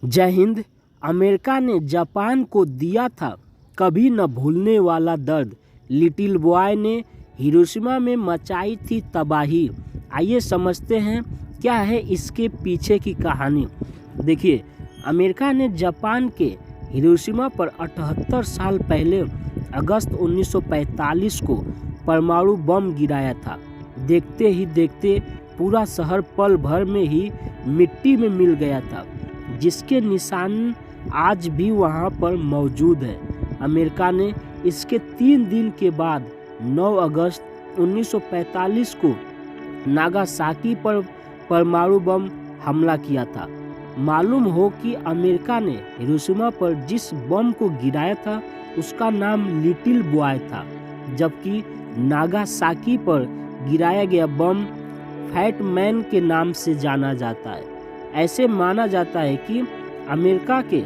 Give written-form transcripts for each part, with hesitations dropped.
जय हिंद। अमेरिका ने जापान को दिया था कभी न भूलने वाला दर्द। लिटिल बॉय ने हिरोशिमा में मचाई थी तबाही। आइए समझते हैं क्या है इसके पीछे की कहानी। देखिए, अमेरिका ने जापान के हिरोशिमा पर 78 साल पहले अगस्त 1945 को परमाणु बम गिराया था। देखते ही देखते पूरा शहर पल भर में ही मिट्टी में मिल गया था, जिसके निशान आज भी वहां पर मौजूद है। अमेरिका ने इसके 3 दिन के बाद 9 अगस्त 1945 को नागासाकी पर परमाणु बम हमला किया था। मालूम हो कि अमेरिका ने हिरोशिमा पर जिस बम को गिराया था उसका नाम लिटिल बॉय था, जबकि नागासाकी पर गिराया गया बम फैट मैन के नाम से जाना जाता है। ऐसे माना जाता है कि अमेरिका के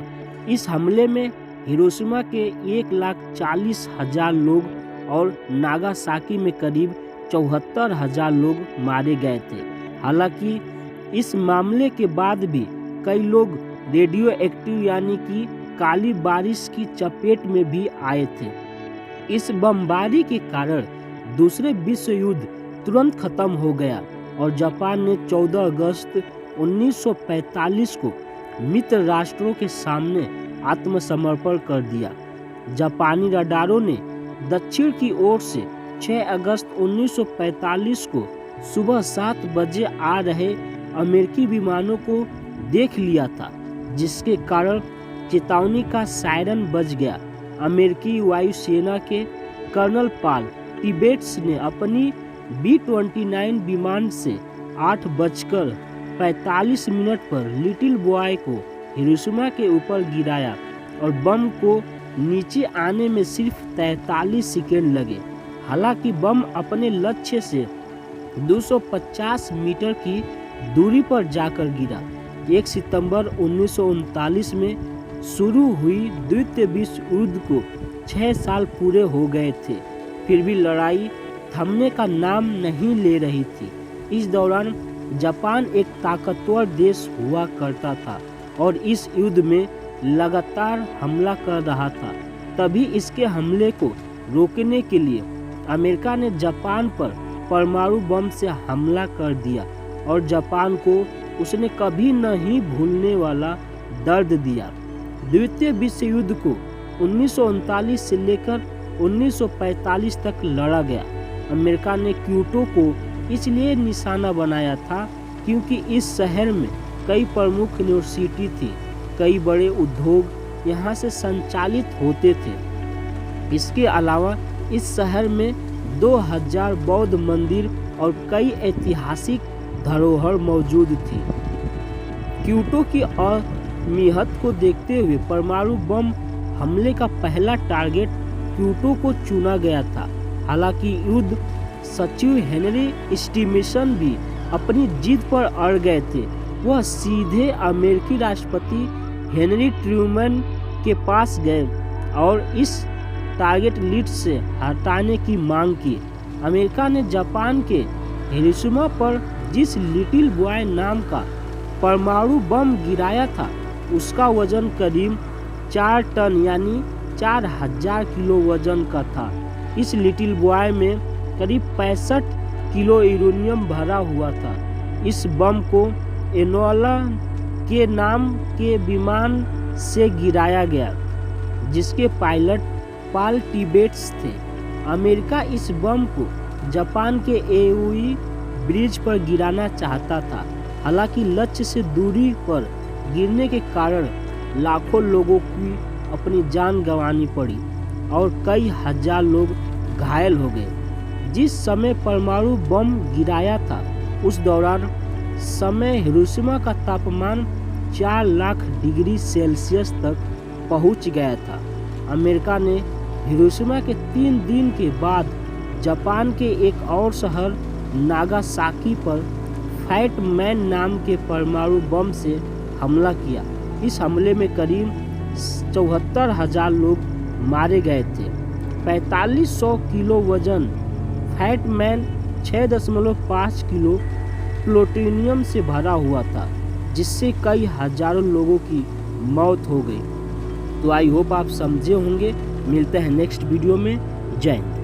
इस हमले में हिरोशिमा के 1,40,000 लोग और नागासाकी में करीब 74,000 लोग मारे गए थे। हालांकि इस मामले के बाद भी कई लोग रेडियो एक्टिव यानी कि काली बारिश की चपेट में भी आए थे। इस बमबारी के कारण दूसरे विश्व युद्ध तुरंत खत्म हो गया और जापान ने 14 अगस्त 1945 को मित्र राष्ट्रों के सामने आत्मसमर्पण कर दिया। जापानी रडारों ने दक्षिण की ओर से 6 अगस्त 1945 को सुबह 7 बजे आ रहे अमेरिकी विमानों को देख लिया था, जिसके कारण चेतावनी का सायरन बज गया। अमेरिकी वायुसेना के कर्नल पॉल टिबेट्स ने अपनी B-29 विमान से 8:45 पर लिटिल बॉय को हिरोशिमा के ऊपर गिराया और बम को नीचे आने में सिर्फ 43 सेकेंड लगे। हालांकि बम अपने लक्ष्य से 250 मीटर की दूरी पर जाकर गिरा। 1 सितंबर 1939 में शुरू हुई द्वितीय विश्व युद्ध को 6 साल पूरे हो गए थे, फिर भी लड़ाई थमने का नाम नहीं ले रही थी। इस दौरान जापान एक ताकतवर देश हुआ करता था और इस युद्ध में लगातार हमला कर रहा था। तभी इसके हमले को रोकने के लिए अमेरिका ने जापान पर परमाणु बम से हमला कर दिया और जापान को उसने कभी नहीं भूलने वाला दर्द दिया। द्वितीय विश्व युद्ध को 1939 से लेकर 1945 तक लड़ा गया। अमेरिका ने क्योटो को इसलिए निशाना बनाया था क्योंकि इस शहर में कई प्रमुख यूनिवर्सिटी थी, कई बड़े उद्योग यहाँ से संचालित होते थे। इसके अलावा इस शहर में 2000 बौद्ध मंदिर और कई ऐतिहासिक धरोहर मौजूद थी। क्योटो की अहमियत को देखते हुए परमाणु बम हमले का पहला टारगेट क्योटो को चुना गया था। हालांकि युद्ध सचिव हेनरी स्टीमेसन भी अपनी जिद पर अड़ गए थे। वह सीधे अमेरिकी राष्ट्रपति हेनरी ट्रूमैन के पास गए और इस टारगेट लिस्ट से हटाने की मांग की। अमेरिका ने जापान के हिरोशिमा पर जिस लिटिल बॉय नाम का परमाणु बम गिराया था उसका वजन करीब 4 टन यानी 4000 किलो वजन का था। इस लिटिल बॉय में करीब 65 किलो यूरेनियम भरा हुआ था। इस बम को एनोला के नाम के विमान से गिराया गया, जिसके पायलट पॉल टिबेट्स थे। अमेरिका इस बम को जापान के एओई ब्रिज पर गिराना चाहता था। हालांकि लक्ष्य से दूरी पर गिरने के कारण लाखों लोगों की अपनी जान गंवानी पड़ी और कई हजार लोग घायल हो गए। जिस समय परमाणु बम गिराया था उस दौरान समय हिरोशिमा का तापमान 4 लाख डिग्री सेल्सियस तक पहुंच गया था। अमेरिका ने हिरोशिमा के 3 दिन के बाद जापान के एक और शहर नागासाकी पर फैट मैन नाम के परमाणु बम से हमला किया। इस हमले में करीब 74,000 लोग मारे गए थे। 4500 किलो वजन फैट मैन 6.5 किलो प्लूटोनियम से भरा हुआ था, जिससे कई हजारों लोगों की मौत हो गई। तो आई होप आप समझे होंगे। मिलते हैं नेक्स्ट वीडियो में। जय हिंद।